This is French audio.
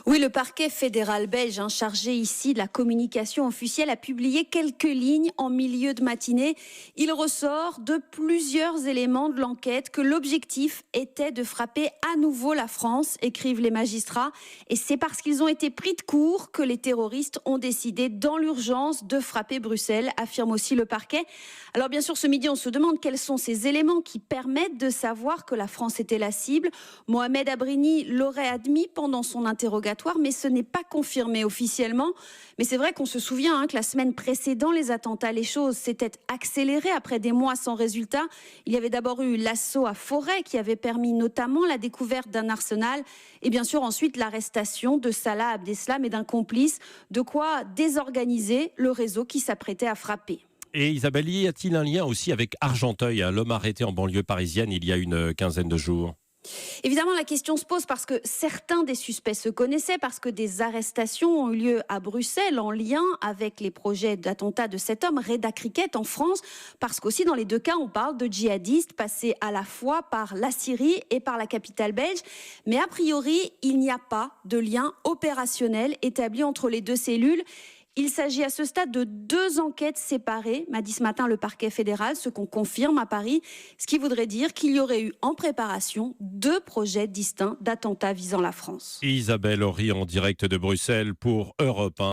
Oui, le parquet fédéral belge, chargé ici de la communication officielle, a publié quelques lignes en milieu de matinée. Il ressort de plusieurs éléments de l'enquête que l'objectif était de frapper à nouveau la France, écrivent les magistrats. Et c'est parce qu'ils ont été pris de court que les terroristes ont décidé dans l'urgence de frapper Bruxelles, affirme aussi le parquet. Alors bien sûr, ce midi, on se demande quels sont ces éléments qui permettent de savoir que la France était la cible. Mohamed Abrini l'aurait admis pendant son interrogatoire, mais ce n'est pas confirmé officiellement. Mais c'est vrai qu'on se souvient que la semaine précédant les attentats, les choses s'étaient accélérées après des mois sans résultat. Il y avait d'abord eu l'assaut à Forêt qui avait permis notamment la découverte d'un arsenal et bien sûr ensuite l'arrestation de Salah Abdeslam et d'un complice, de quoi désorganiser le réseau qui s'apprêtait à frapper. Et Isabelle, y a-t-il un lien aussi avec Argenteuil, l'homme arrêté en banlieue parisienne il y a une quinzaine de jours ? Évidemment, la question se pose parce que certains des suspects se connaissaient, parce que des arrestations ont eu lieu à Bruxelles en lien avec les projets d'attentat de cet homme, Reda Cricket, en France, parce qu'aussi dans les deux cas, on parle de djihadistes passés à la fois par la Syrie et par la capitale belge. Mais a priori, il n'y a pas de lien opérationnel établi entre les deux cellules. Il s'agit à ce stade de deux enquêtes séparées, m'a dit ce matin le parquet fédéral, ce qu'on confirme à Paris, ce qui voudrait dire qu'il y aurait eu en préparation deux projets distincts d'attentats visant la France. Isabelle Horry en direct de Bruxelles pour Europe 1.